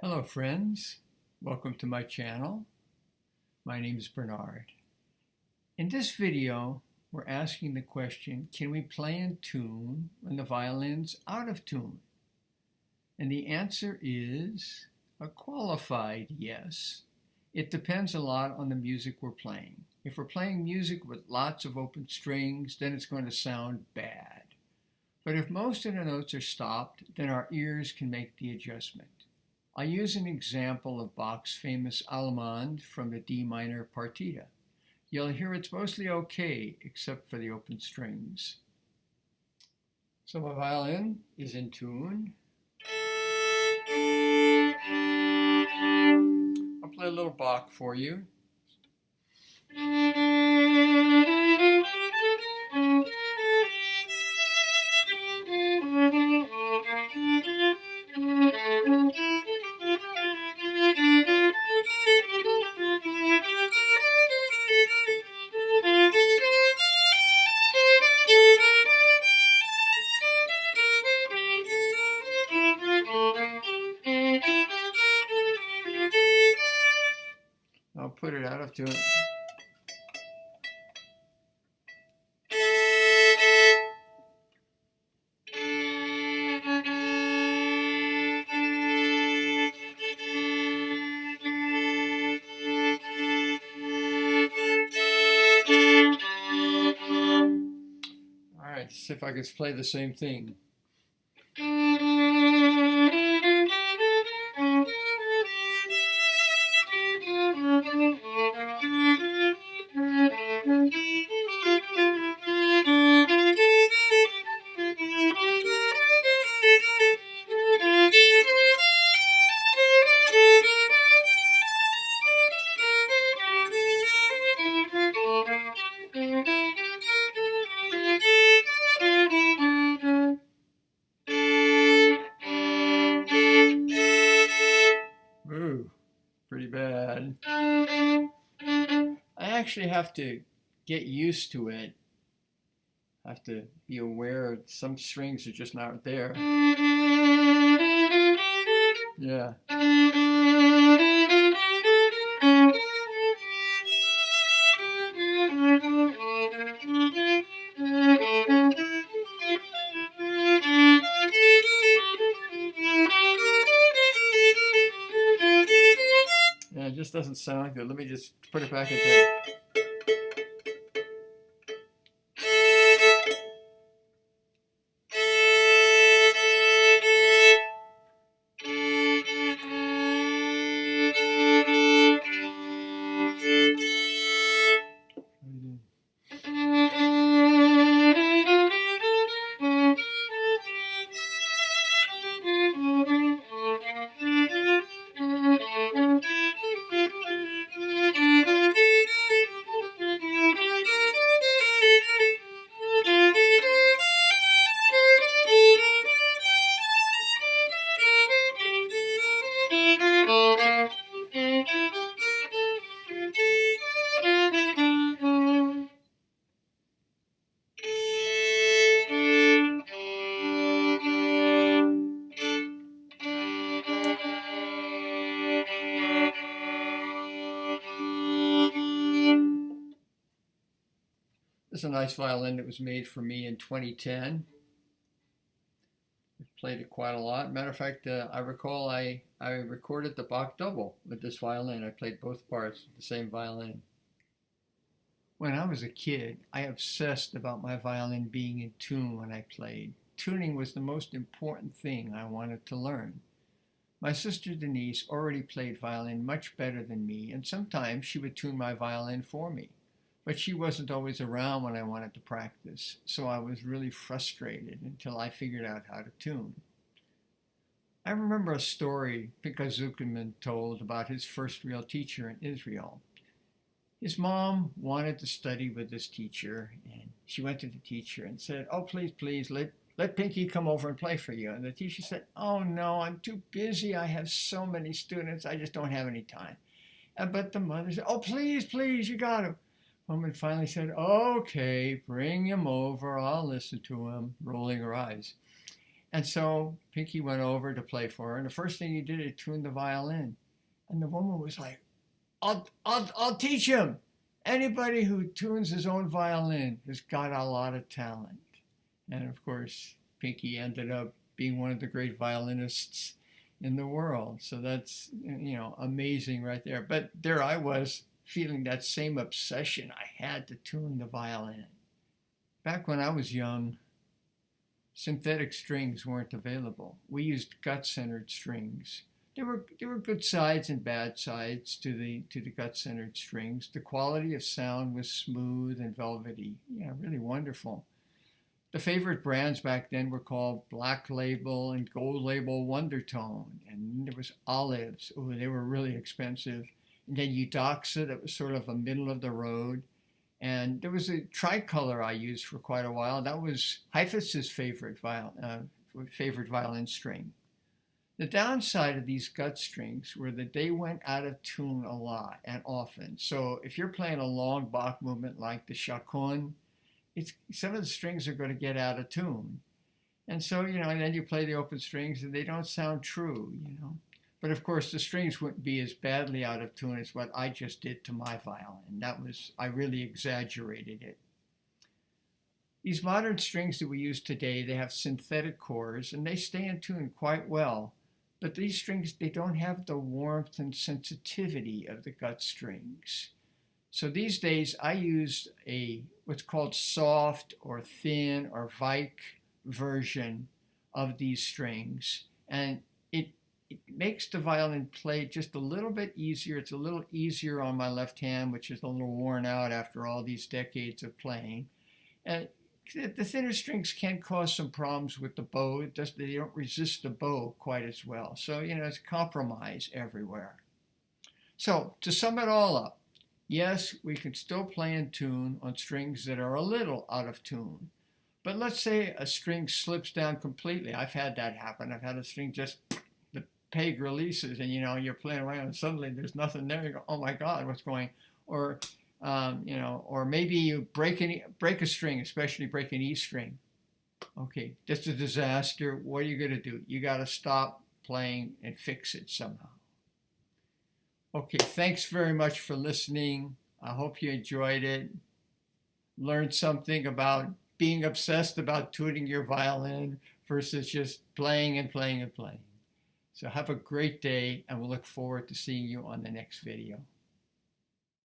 Hello friends, welcome to my channel. My name is Bernard. In this video, we're asking the question, can we play in tune when the violin's out of tune? And the answer is a qualified yes. It depends a lot on the music we're playing. If we're playing music with lots of open strings, then it's going to sound bad. But if most of the notes are stopped, then our ears can make the adjustment. I'll use an example of Bach's famous Allemande from the D minor partita. You'll hear it's mostly okay, except for the open strings. So my violin is in tune. I'll play a little Bach for you. I'll put it out of tune. All right, see if I can play the same thing. Ooh, pretty bad. I actually have to get used to it. I have to be aware some strings are just not there. Yeah. Yeah, it just doesn't sound good. Let me just put it back into. This is a nice violin that was made for me in 2010. I've played it quite a lot. Matter of fact, I recall I recorded the Bach double with this violin. I played both parts with the same violin. When I was a kid, I obsessed about my violin being in tune when I played. Tuning was the most important thing I wanted to learn. My sister Denise already played violin much better than me, and sometimes she would tune my violin for me. But she wasn't always around when I wanted to practice, so I was really frustrated until I figured out how to tune. I remember a story Pinchas Zuckerman told about his first real teacher in Israel. His mom wanted to study with this teacher, and she went to the teacher and said, "Oh, please, let Pinky come over and play for you." And the teacher said, "Oh, no, I'm too busy. I have so many students. I just don't have any time." But the mother said, "Oh, please, you got to." Woman finally said, "Okay, bring him over. I'll listen to him," rolling her eyes. And so Pinky went over to play for her, and the first thing he did, he tuned the violin. And the woman was like, I'll teach him. Anybody who tunes his own violin has got a lot of talent. And of course, Pinky ended up being one of the great violinists in the world. So that's, amazing right there. But there I was feeling that same obsession. I had to tune the violin. Back when I was young, synthetic strings weren't available. We used gut-centered strings. There were good sides and bad sides to the gut-centered strings. The quality of sound was smooth and velvety. Yeah, really wonderful. The favorite brands back then were called Black Label and Gold Label Wondertone. And there was Olives. Oh, they were really expensive. And then Eudoxa, that was sort of a middle of the road. And there was a tricolor I used for quite a while. That was Heifetz's favorite violin string. The downside of these gut strings were that they went out of tune a lot and often. So if you're playing a long Bach movement like the chaconne, some of the strings are going to get out of tune. And so, and then you play the open strings and they don't sound true, But of course, the strings wouldn't be as badly out of tune as what I just did to my violin. I really exaggerated it. These modern strings that we use today, they have synthetic cores and they stay in tune quite well. But these strings, they don't have the warmth and sensitivity of the gut strings. So these days I use what's called soft or thin or Vike version of these strings. And it makes the violin play just a little bit easier. It's a little easier on my left hand, which is a little worn out after all these decades of playing. And the thinner strings can cause some problems with the bow. They don't resist the bow quite as well. So, it's compromise everywhere. So, to sum it all up, yes, we can still play in tune on strings that are a little out of tune. But let's say a string slips down completely. I've had that happen. I've had a string just, the peg releases and, you're playing around and suddenly there's nothing there. You go, oh my God, what's going on? Or maybe you break a string, especially break an E string. Okay, that's a disaster. What are you going to do? You got to stop playing and fix it somehow. Okay, thanks very much for listening. I hope you enjoyed it. Learned something about being obsessed about tuning your violin versus just playing and playing and playing. So have a great day, and we'll look forward to seeing you on the next video.